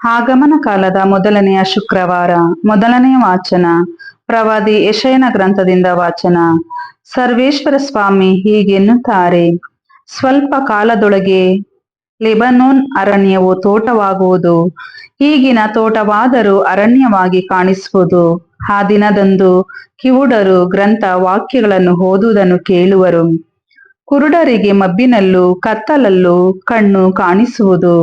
ಆಗಮನ ಕಾಲದ ಮೊದಲನೆಯ ಶುಕ್ರವಾರ. ಮೊದಲನೆಯ ವಾಚನ ಪ್ರವಾದಿ ಯೆಶಾಯನ ಗ್ರಂಥದಿಂದ ವಾಚನ. ಸರ್ವೇಶ್ವರ ಸ್ವಾಮಿ ಹೀಗೆನ್ನುತ್ತಾರೆ, ಸ್ವಲ್ಪ ಕಾಲದೊಳಗೆ ಲೆಬನೋನ್ ಅರಣ್ಯವು ತೋಟವಾಗುವುದು, ಈಗಿನ ತೋಟವಾದರೂ ಅರಣ್ಯವಾಗಿ ಕಾಣಿಸುವುದು. ಆ ದಿನದಂದು ಕಿವುಡರು ಗ್ರಂಥ ವಾಕ್ಯಗಳನ್ನು ಓದುವುದನ್ನು ಕೇಳುವರು, ಕುರುಡರಿಗೆ ಮಬ್ಬಿನಲ್ಲೂ ಕತ್ತಲಲ್ಲೂ ಕಣ್ಣು ಕಾಣಿಸುವುದು.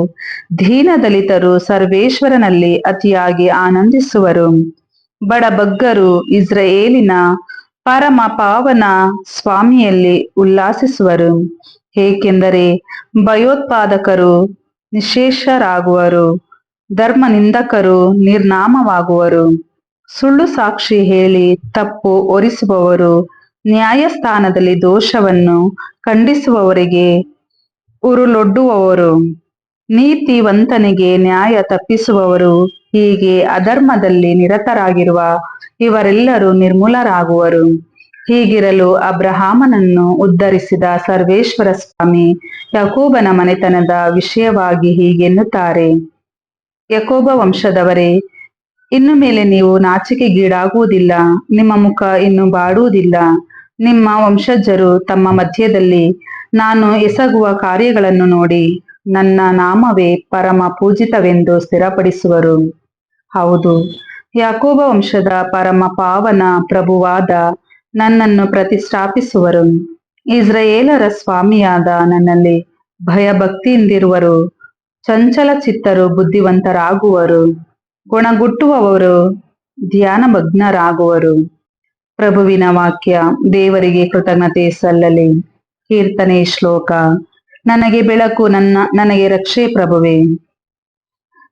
ದೀನದಲಿತರು ಸರ್ವೇಶ್ವರನಲ್ಲಿ ಅತಿಯಾಗಿ ಆನಂದಿಸುವರು. ಬಡಬಗ್ಗರು ಇಸ್ರಾಯೇಲಿನ ಪರಮ ಪಾವನ ಸ್ವಾಮಿಯಲ್ಲಿ ಉಲ್ಲಾಸಿಸುವರು. ಏಕೆಂದರೆ ಭಯೋತ್ಪಾದಕರು ನಿಶ್ಶೇಷರಾಗುವರು, ಧರ್ಮನಿಂದಕರು ನಿರ್ನಾಮವಾಗುವರು, ಸುಳ್ಳು ಸಾಕ್ಷಿ ಹೇಳಿ ತಪ್ಪು ಹೊರಿಸುವವರು ನ್ಯಾಯಸ್ಥಾನದಲ್ಲಿ ದೋಷವನ್ನು ಖಂಡಿಸುವವರಿಗೆ ಉರುಲೊಡ್ಡುವವರು, ನೀತಿವಂತನಿಗೆ ನ್ಯಾಯ ತಪ್ಪಿಸುವವರು, ಹೀಗೆ ಅಧರ್ಮದಲ್ಲಿ ನಿರತರಾಗಿರುವ ಇವರೆಲ್ಲರೂ ನಿರ್ಮೂಲರಾಗುವರು. ಹೀಗಿರಲು ಅಬ್ರಹಾಮನನ್ನು ಉದ್ಧರಿಸಿದ ಸರ್ವೇಶ್ವರ ಸ್ವಾಮಿ ಯಾಕೋಬನ ಮನೆತನದ ವಿಷಯವಾಗಿ ಹೀಗೆನ್ನುತ್ತಾರೆ, ಯಾಕೋಬ ವಂಶದವರೇ, ಇನ್ನು ಮೇಲೆ ನೀವು ನಾಚಿಕೆಗೀಡಾಗುವುದಿಲ್ಲ, ನಿಮ್ಮ ಮುಖ ಇನ್ನು ಬಾಡುವುದಿಲ್ಲ. ನಿಮ್ಮ ವಂಶಜರು ತಮ್ಮ ಮಧ್ಯದಲ್ಲಿ ನಾನು ಎಸಗುವ ಕಾರ್ಯಗಳನ್ನು ನೋಡಿ ನನ್ನ ನಾಮವೇ ಪರಮ ಪೂಜಿತವೆಂದು ಸ್ಥಿರಪಡಿಸುವರು. ಹೌದು, ಯಾಕೋಬ ವಂಶದ ಪರಮ ಪಾವನ ಪ್ರಭುವಾದ ನನ್ನನ್ನು ಪ್ರತಿಷ್ಠಾಪಿಸುವರು. ಇಸ್ರಾಯೇಲರ ಸ್ವಾಮಿಯಾದ ನನ್ನಲ್ಲಿ ಭಯಭಕ್ತಿಯಿಂದಿರುವರು. ಚಂಚಲ ಚಿತ್ತರು ಬುದ್ಧಿವಂತರಾಗುವರು, ಗುಣಗುಟ್ಟುವವರು ಧ್ಯಾನಮಗ್ನರಾಗುವರು. ಪ್ರಭುವಿನ ವಾಕ್ಯ. ದೇವರಿಗೆ ಕೃತಜ್ಞತೆ ಸಲ್ಲಲಿ. ಕೀರ್ತನೆ ಶ್ಲೋಕ. ನನಗೆ ಬೆಳಕು ನನಗೆ ರಕ್ಷೆ ಪ್ರಭುವೆ,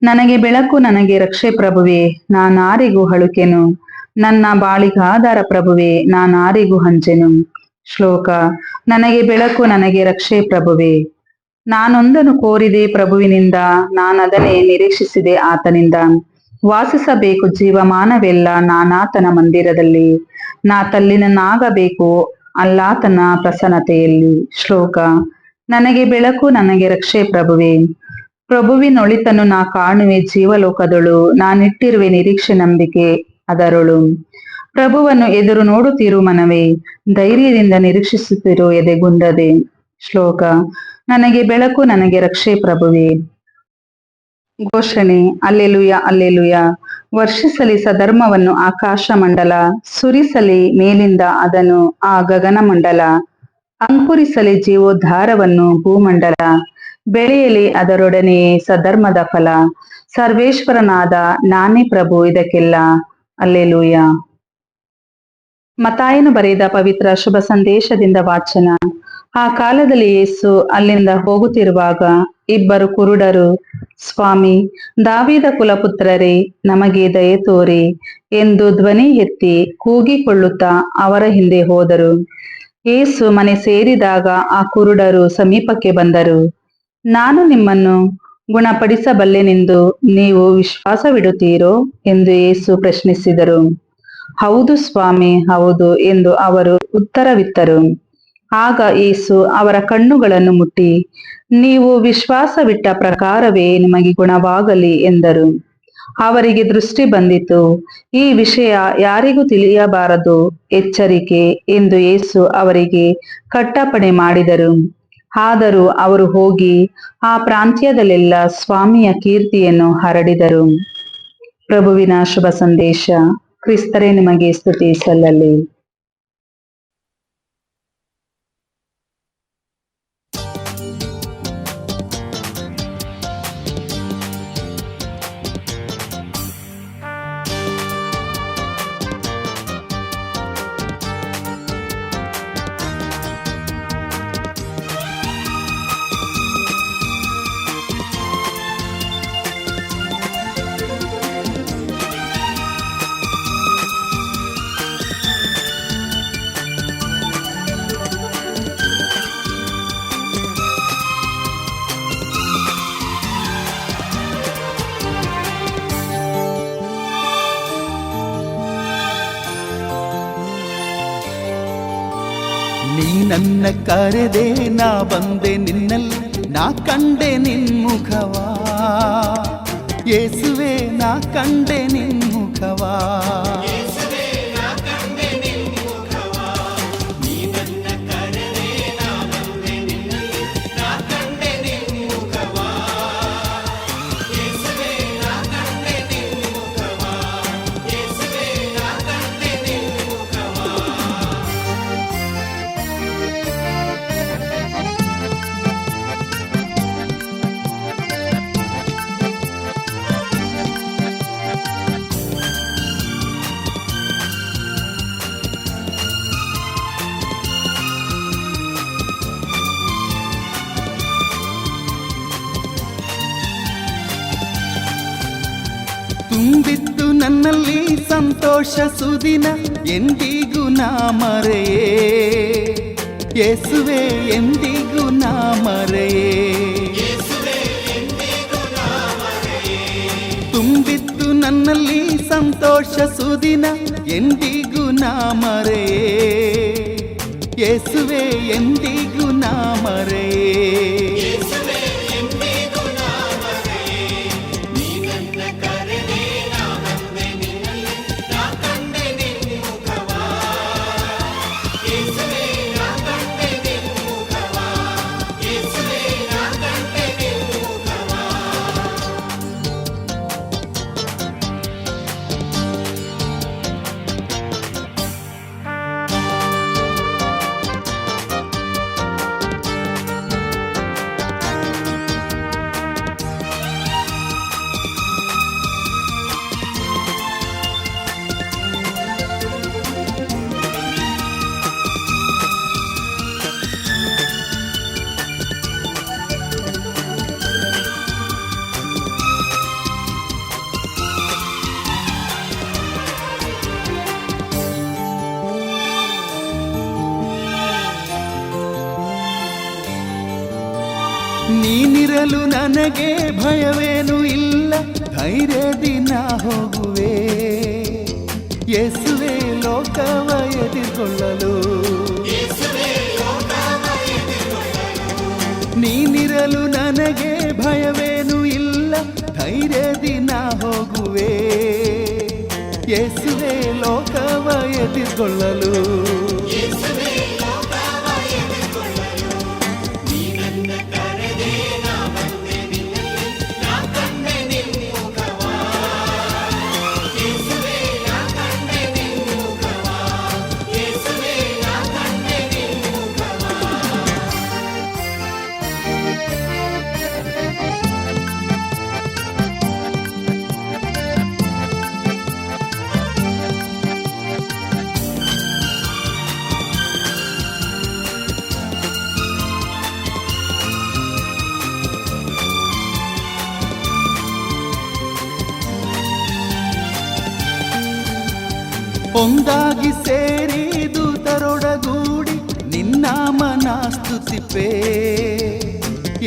ನನಗೆ ಬೆಳಕು ನನಗೆ ರಕ್ಷೆ ಪ್ರಭುವೆ, ನಾನಾರಿಗೂ ಅಳುಕೆನು. ನನ್ನ ಬಾಳಿಗಾಧಾರ ಪ್ರಭುವೆ, ನಾನಾರಿಗೂ ಅಂಜೆನು. ಶ್ಲೋಕ. ನನಗೆ ಬೆಳಕು ನನಗೆ ರಕ್ಷೆ ಪ್ರಭುವೆ, ನಾನೊಂದನ್ನು ಕೋರಿದೆ ಪ್ರಭುವಿನಿಂದ, ನಾನದನ್ನೇ ನಿರೀಕ್ಷಿಸಿದೆ ಆತನಿಂದ. ವಾಸಿಸಬೇಕು ಜೀವಮಾನವೆಲ್ಲ ನಾನಾತನ ಮಂದಿರದಲ್ಲಿ, ನಾ ತಲ್ಲೀನನಾಗಬೇಕು ಅಲ್ಲಾತನ ಪ್ರಸನ್ನತೆಯಲ್ಲಿ. ಶ್ಲೋಕ. ನನಗೆ ಬೆಳಕು ನನಗೆ ರಕ್ಷೆ ಪ್ರಭುವೆ, ಪ್ರಭುವಿನೊಳಿತನ್ನು ನಾ ಕಾಣುವೆ ಜೀವಲೋಕದೊಳು, ನಾನಿಟ್ಟಿರುವೆ ನಿರೀಕ್ಷೆ ನಂಬಿಕೆ ಅದರೊಳು. ಪ್ರಭುವನ್ನು ಎದುರು ನೋಡುತ್ತಿರು ಮನವೇ, ಧೈರ್ಯದಿಂದ ನಿರೀಕ್ಷಿಸುತ್ತಿರು ಎದೆಗುಂದದೆ. ಶ್ಲೋಕ. ನನಗೆ ಬೆಳಕು ನನಗೆ ರಕ್ಷೆ ಪ್ರಭುವೆ. ಘೋಷಣೆ. Alleluia alleluia. ವರ್ಷಿಸಲಿ ಸಧರ್ಮವನ್ನು ಆಕಾಶ ಮಂಡಲ, ಸುರಿಸಲಿ ಮೇಲಿಂದ ಅದನ್ನು ಆ ಗಗನ ಮಂಡಲ, ಅಂಕುರಿಸಲಿ ಜೀವೋದ್ಧಾರವನ್ನು ಭೂಮಂಡಲ, ಬೆಳೆಯಲಿ ಅದರೊಡನೆಯೇ ಸಧರ್ಮದ ಫಲ. ಸರ್ವೇಶ್ವರನಾದ ನಾನೇ ಪ್ರಭು ಇದಕ್ಕೆಲ್ಲ. ಅಲ್ಲೆಲುಯ. ಮತ್ತಾಯನು ಬರೆದ ಪವಿತ್ರ ಶುಭ ಸಂದೇಶದಿಂದ ವಾಚನ. ಆ ಕಾಲದಲ್ಲಿ ಯೇಸು ಅಲ್ಲಿಂದ ಹೋಗುತ್ತಿರುವಾಗ ಇಬ್ಬರು ಕುರುಡರು, ಸ್ವಾಮಿ, ದಾವೀದ ಕುಲಪುತ್ರರೇ, ನಮಗೆ ದಯೆ ತೋರಿ ಎಂದು ಧ್ವನಿ ಎತ್ತಿ ಕೂಗಿಕೊಳ್ಳುತ್ತಾ ಅವರ ಹಿಂದೆ ಹೋದರು. ಯೇಸು ಮನೆ ಸೇರಿದಾಗ ಆ ಕುರುಡರು ಸಮೀಪಕ್ಕೆ ಬಂದರು. ನಾನು ನಿಮ್ಮನ್ನು ಗುಣಪಡಿಸಬಲ್ಲೆನೆಂದು ನೀವು ವಿಶ್ವಾಸವಿಡುತ್ತೀರೋ ಎಂದು ಯೇಸು ಪ್ರಶ್ನಿಸಿದರು. ಹೌದು ಸ್ವಾಮಿ, ಹೌದು ಎಂದು ಅವರು ಉತ್ತರವಿತ್ತರು. ಆಗ ಯೇಸು ಅವರ ಕಣ್ಣುಗಳನ್ನು ಮುಟ್ಟಿ, ನೀವು ವಿಶ್ವಾಸವಿಟ್ಟ ಪ್ರಕಾರವೇ ನಿಮಗೆ ಗುಣವಾಗಲಿ ಎಂದರು. ಅವರಿಗೆ ದೃಷ್ಟಿ ಬಂದಿತು. ಈ ವಿಷಯ ಯಾರಿಗೂ ತಿಳಿಯಬಾರದು, ಎಚ್ಚರಿಕೆ ಎಂದು ಯೇಸು ಅವರಿಗೆ ಕಟ್ಟಪ್ಪಣೆ ಮಾಡಿದರು. ಆದರೂ ಅವರು ಹೋಗಿ ಆ ಪ್ರಾಂತ್ಯದಲ್ಲೆಲ್ಲ ಸ್ವಾಮಿಯ ಕೀರ್ತಿಯನ್ನು ಹರಡಿದರು. ಪ್ರಭುವಿನ ಶುಭ ಸಂದೇಶ. ಕ್ರಿಸ್ತರೇ ನಿಮಗೆ ಸ್ತುತಿ ಸಲ್ಲಲಿ. ನೀ ನನ್ನ ಕರೆದೆ, ನಾ ಬಂದೆ ನಿನ್ನಲ್ಲಿ, ನಾ ಕಂಡೆ ನಿನ್ಮುಖವಾ. ಯೇಸುವೆ ನಾ ಕಂಡೆ ನಿನ್ಮುಖವಾ ತುಂಬಿತ್ತು ನನ್ನಲ್ಲಿ ಸಂತೋಷ ಸುದಿನ ಎಂದಿಗೂ ನಾ ಮರೆಯೇ ಯೇಸುವೆ ಎಂದಿಗೂ ನಾ ಮರೆಯೇ ತುಂಬಿತ್ತು ನನ್ನಲ್ಲಿ ಸಂತೋಷ ಸುದಿನ ಎಂದಿಗೂ ನಾ ಮರೆಯೇ ಯೇಸುವೆ ಎಂದಿಗೂ ನಾ ಮರೆಯೇ ನೀನಿರಲು ನನಗೆ ಭಯವೇನು ಇಲ್ಲ ಧೈರ್ಯದಿ ನಾ ಹೋಗುವೆ ಯೇಸುವೆ ಲೋಕವ ಎದುರ್ಕೊಳ್ಳಲು ನೀನಿರಲು ನನಗೆ ಭಯವೇನು ಇಲ್ಲ ಧೈರ್ಯದಿ ನಾ ಹೋಗುವೆ ಯೇಸುವೆ ಲೋಕವ ಎದುರ್ಕೊಳ್ಳಲು ಒಂದಾಗಿ ಸೇರಿ ದೂತರೊಡಗೂಡಿ ನಿನ್ನಾಮನ ಸ್ತುತಿಪೇ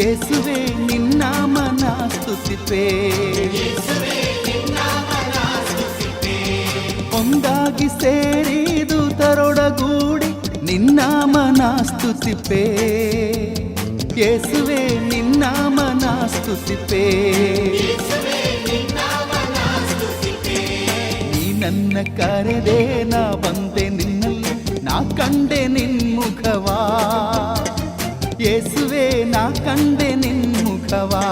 ಯೇಸುವೆ ನಿನ್ನಾಮನ ಸ್ತುತಿಪೇ ಒಂದಾಗಿ ಸೇರಿ ದೂತರೊಡಗೂಡಿ ನಿನ್ನಾಮನ ಸ್ತುತಿಪೇ ಯೇಸುವೆ ನಿನ್ನಾಮನ ಸ್ತುತಿಪೇ ನನ್ನ ಕರೆದೆ ನಾ ಬಂದೆ ನಿನ್ನಲ್ಲಿ ನಾ ಕಂಡೆ ನಿನ್ಮುಖವಾ ಯೇಸುವೆ ನಾ ಕಂಡೆ ನಿನ್ಮುಖವಾ